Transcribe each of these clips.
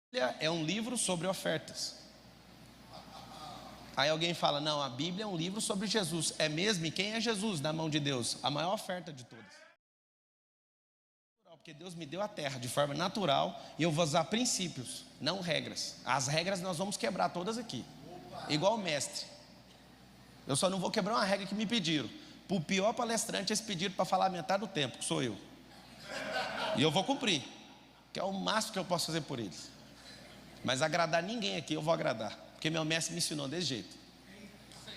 Bíblia é um livro sobre ofertas. Aí alguém fala, não, a Bíblia é um livro sobre Jesus. É mesmo? E quem é Jesus na mão de Deus? A maior oferta de todas. Porque Deus me deu a terra de forma natural e eu vou usar princípios, não regras. As regras nós vamos quebrar todas aqui. Igual o mestre. Eu só não vou quebrar uma regra que me pediram. Para o pior palestrante, eles pediram para falar metade do tempo, que sou eu. E eu vou cumprir, que é o máximo que eu posso fazer por eles. Mas agradar ninguém aqui, eu vou agradar. Porque meu mestre me ensinou desse jeito.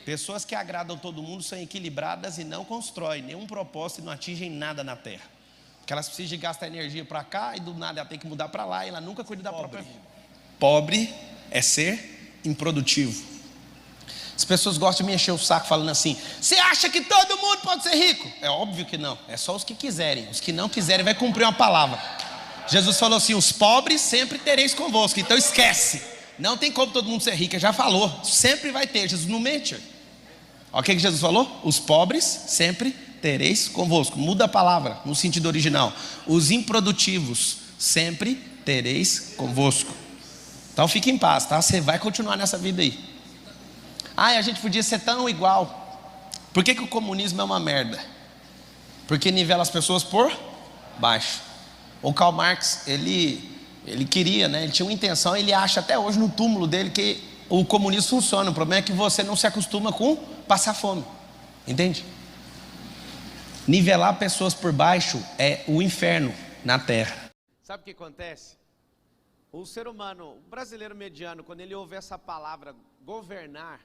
Pessoas que agradam todo mundo são equilibradas e não constroem nenhum propósito e não atingem nada na terra. Porque elas precisam de gastar energia para cá e do nada ela tem que mudar para lá e ela nunca cuida da própria vida. Pobre é ser improdutivo. As pessoas gostam de me encher o saco falando assim, você acha que todo mundo pode ser rico? É óbvio que não, é só os que quiserem. Os que não quiserem vai cumprir uma palavra. Jesus falou assim, os pobres sempre tereis convosco. Então esquece, não tem como todo mundo ser rico, já falou, sempre vai ter. Jesus não mente. Olha o que Jesus falou, os pobres sempre tereis convosco. Muda a palavra no sentido original. Os improdutivos sempre tereis convosco. Então fique em paz, tá? Você vai continuar nessa vida aí. A gente podia ser tão igual. Por que o comunismo é uma merda? Porque nivela as pessoas por baixo. O Karl Marx, ele queria, né? Ele tinha uma intenção, ele acha até hoje no túmulo dele que o comunismo funciona. O problema é que você não se acostuma com passar fome. Entende? Nivelar pessoas por baixo é o inferno na terra. Sabe o que acontece? O ser humano, o brasileiro mediano, quando ele ouve essa palavra governar,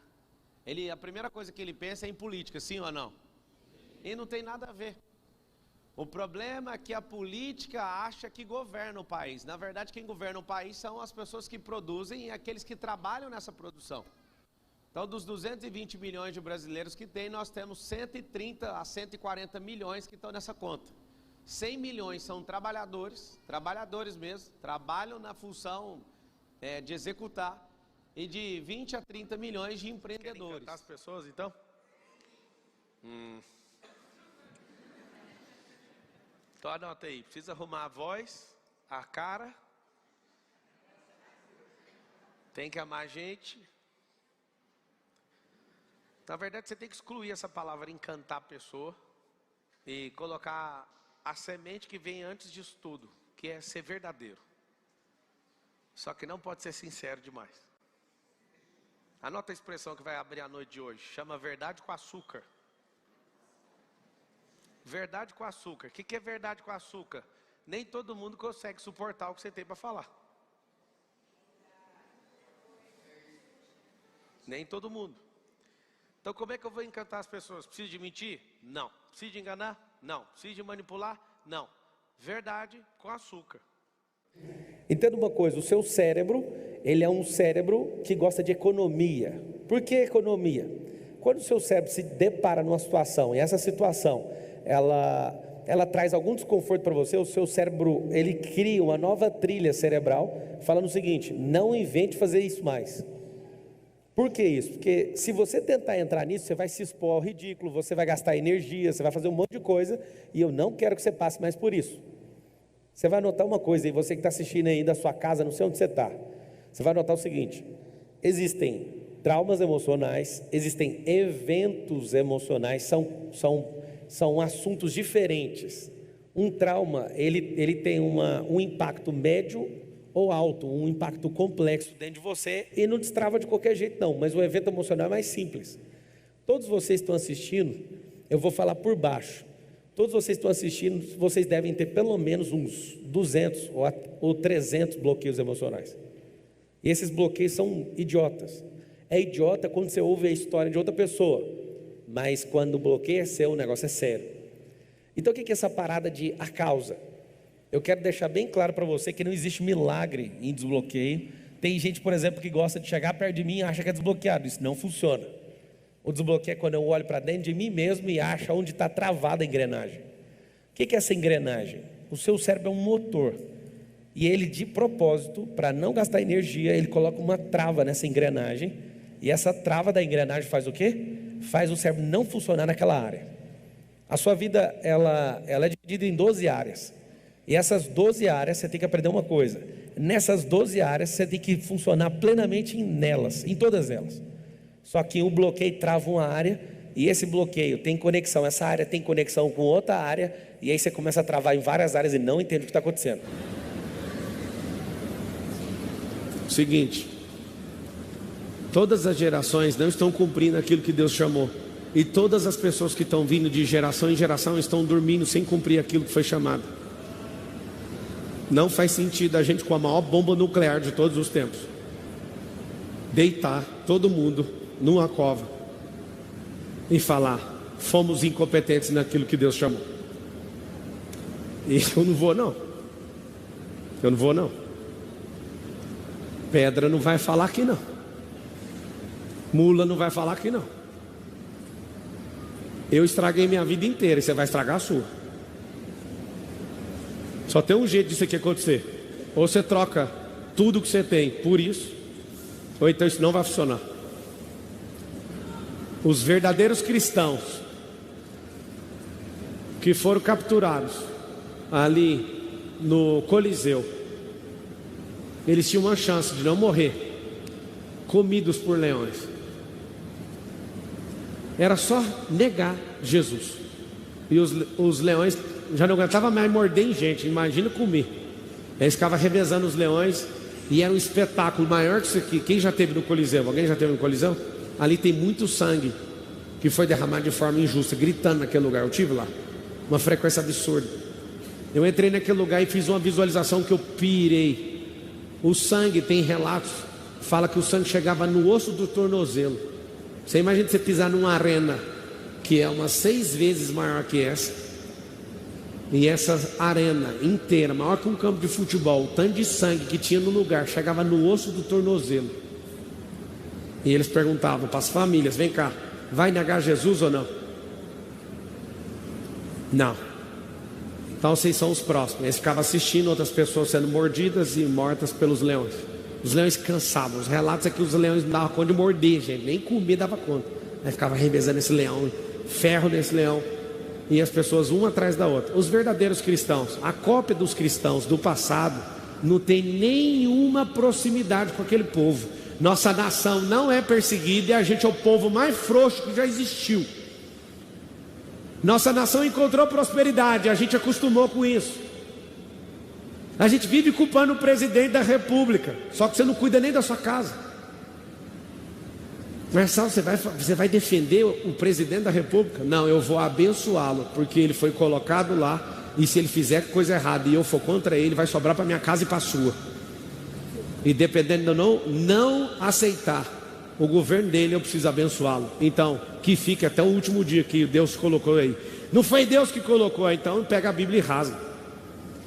a primeira coisa que ele pensa é em política, sim ou não? E não tem nada a ver. O problema é que a política acha que governa o país. Na verdade, quem governa o país são as pessoas que produzem e aqueles que trabalham nessa produção. Então, dos 220 milhões de brasileiros que tem, nós temos 130 a 140 milhões que estão nessa conta. 100 milhões são trabalhadores mesmo, trabalham na função de executar, e de 20 a 30 milhões de empreendedores. Querem encantar as pessoas, então? Então anota aí, precisa arrumar a voz, a cara, tem que amar a gente. Na verdade, você tem que excluir essa palavra encantar a pessoa e colocar a semente que vem antes disso tudo, que é ser verdadeiro. Só que não pode ser sincero demais. Anota a expressão que vai abrir a noite de hoje, chama verdade com açúcar. Verdade com açúcar. O que é verdade com açúcar? Nem todo mundo consegue suportar o que você tem para falar. Nem todo mundo. Então como é que eu vou encantar as pessoas? Preciso de mentir? Não. Preciso de enganar? Não. Preciso de manipular? Não. Verdade com açúcar. Entenda uma coisa, o seu cérebro, ele é um cérebro que gosta de economia. Por que economia? Quando o seu cérebro se depara numa situação, e essa situação, ela traz algum desconforto para você, o seu cérebro, ele cria uma nova trilha cerebral, falando o seguinte, não invente fazer isso mais. Por que isso? Porque se você tentar entrar nisso, você vai se expor ao ridículo, você vai gastar energia, você vai fazer um monte de coisa, e eu não quero que você passe mais por isso. Você vai notar uma coisa, e você que está assistindo aí da sua casa, não sei onde você está, você vai notar o seguinte, existem traumas emocionais, existem eventos emocionais, são assuntos diferentes. Um trauma, ele tem um impacto médio ou alto, um impacto complexo dentro de você, e não destrava de qualquer jeito não, mas o evento emocional é mais simples. Todos vocês estão assistindo, eu vou falar por baixo. Todos vocês estão assistindo, vocês devem ter pelo menos uns 200 ou 300 bloqueios emocionais. E esses bloqueios são idiotas. É idiota quando você ouve a história de outra pessoa, mas quando o bloqueio é seu, o negócio é sério. Então o que é essa parada de a causa? Eu quero deixar bem claro para você que não existe milagre em desbloqueio. Tem gente, por exemplo, que gosta de chegar perto de mim e acha que é desbloqueado. Isso não funciona. O desbloqueio é quando eu olho para dentro de mim mesmo e acho onde está travada a engrenagem. O que é essa engrenagem? O seu cérebro é um motor. E ele, de propósito, para não gastar energia, ele coloca uma trava nessa engrenagem. E essa trava da engrenagem faz o quê? Faz o cérebro não funcionar naquela área. A sua vida, ela é dividida em 12 áreas. E essas 12 áreas, você tem que aprender uma coisa. nessas 12 áreas você tem que funcionar plenamente nelas, em todas elas. Só que o bloqueio trava uma área, e esse bloqueio tem conexão, essa área tem conexão com outra área, e aí você começa a travar em várias áreas e não entende o que está acontecendo. Seguinte, todas as gerações não estão cumprindo aquilo que Deus chamou, e todas as pessoas que estão vindo de geração em geração estão dormindo sem cumprir aquilo que foi chamado. Não faz sentido a gente, com a maior bomba nuclear de todos os tempos, deitar todo mundo numa cova e falar: fomos incompetentes naquilo que Deus chamou. E eu não vou não. Pedra não vai falar aqui não. Mula não vai falar aqui não. Eu estraguei minha vida inteira e você vai estragar a sua. Só tem um jeito disso aqui acontecer: ou você troca tudo que você tem por isso, ou então isso não vai funcionar. Os verdadeiros cristãos que foram capturados ali no Coliseu, eles tinham uma chance de não morrer comidos por leões. Era só negar Jesus, e os leões já não aguentavam mais morder em gente, imagina comer. Eles ficavam revezando os leões, e era um espetáculo maior que isso aqui. Quem já esteve no Coliseu? Alguém já esteve no Coliseu? Ali tem muito sangue que foi derramado de forma injusta, gritando naquele lugar. Eu estive lá, uma frequência absurda. Eu entrei naquele lugar e fiz uma visualização que eu pirei. O sangue, tem relatos, fala que o sangue chegava no osso do tornozelo. Você imagina você pisar numa arena que é umas 6 vezes maior que essa, e essa arena inteira, maior que um campo de futebol, o tanto de sangue que tinha no lugar chegava no osso do tornozelo. E eles perguntavam para as famílias: vem cá, vai negar Jesus ou não? Não. Então vocês são os próximos. Eles ficavam assistindo outras pessoas sendo mordidas e mortas pelos leões. Os leões cansavam. Os relatos é que os leões não davam conta de morder, gente, nem comer dava conta. Aí ficava revezando esse leão, ferro nesse leão, e as pessoas uma atrás da outra. Os verdadeiros cristãos, a cópia dos cristãos do passado, não tem nenhuma proximidade com aquele povo. Nossa nação não é perseguida, e a gente é o povo mais frouxo que já existiu. Nossa nação encontrou prosperidade, a gente acostumou com isso. A gente vive culpando o presidente da república, só que você não cuida nem da sua casa. Marcelo, você vai defender o presidente da república? Não, eu vou abençoá-lo, porque ele foi colocado lá, e se ele fizer coisa errada e eu for contra ele, vai sobrar para minha casa e para a sua. E dependendo de eu não aceitar o governo dele, eu preciso abençoá-lo. Então, que fique até o último dia que Deus colocou aí. Não foi Deus que colocou, então pega a Bíblia e rasga.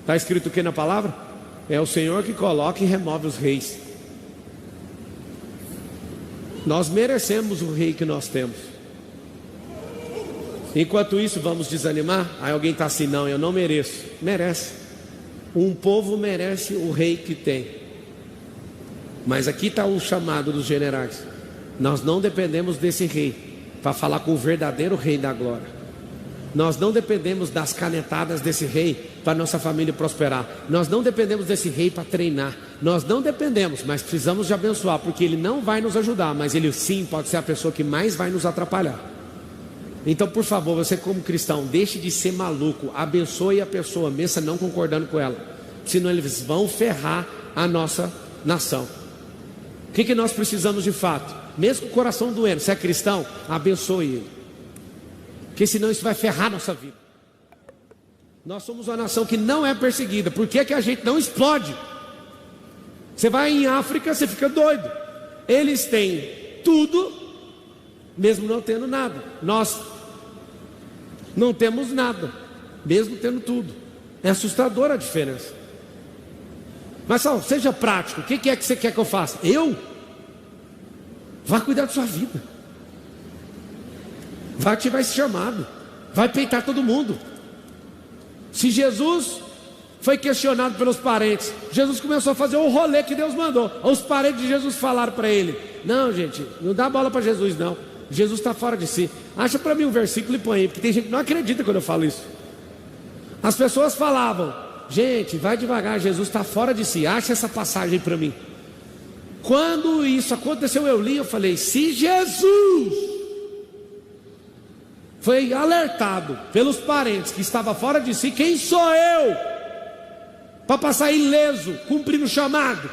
Está escrito o que na palavra? É o Senhor que coloca e remove os reis. Nós merecemos o rei que nós temos. Enquanto isso, vamos desanimar? Aí alguém está assim: não, eu não mereço. Merece. Um povo merece o rei que tem. Mas aqui está o chamado dos generais. Nós não dependemos desse rei para falar com o verdadeiro rei da glória. Nós não dependemos das canetadas desse rei para nossa família prosperar. Nós não dependemos desse rei para treinar. Nós não dependemos, mas precisamos de abençoar, porque ele não vai nos ajudar, mas ele sim pode ser a pessoa que mais vai nos atrapalhar. Então, por favor, você como cristão, deixe de ser maluco. Abençoe a pessoa, mesmo não concordando com ela, senão eles vão ferrar a nossa nação. O que nós precisamos de fato? Mesmo com o coração doendo, se é cristão, abençoe ele, porque senão isso vai ferrar a nossa vida. Nós somos uma nação que não é perseguida. Por que a gente não explode? Você vai em África, você fica doido. Eles têm tudo, mesmo não tendo nada. Nós não temos nada, mesmo tendo tudo. É assustadora a diferença. Mas só, seja prático. O que é que você quer que eu faça? Eu? Vá cuidar da sua vida. Vai ativar esse chamado. Vai peitar todo mundo. Se Jesus foi questionado pelos parentes, Jesus começou a fazer o rolê que Deus mandou. Os parentes de Jesus falaram para ele: não, gente, não dá bola para Jesus não. Jesus está fora de si. Acha para mim um versículo e põe aí, porque tem gente que não acredita quando eu falo isso. As pessoas falavam: gente, vai devagar, Jesus está fora de si, acha essa passagem para mim. Quando isso aconteceu, eu li, eu falei, se Jesus foi alertado pelos parentes que estava fora de si, quem sou eu para passar ileso, cumprindo o chamado?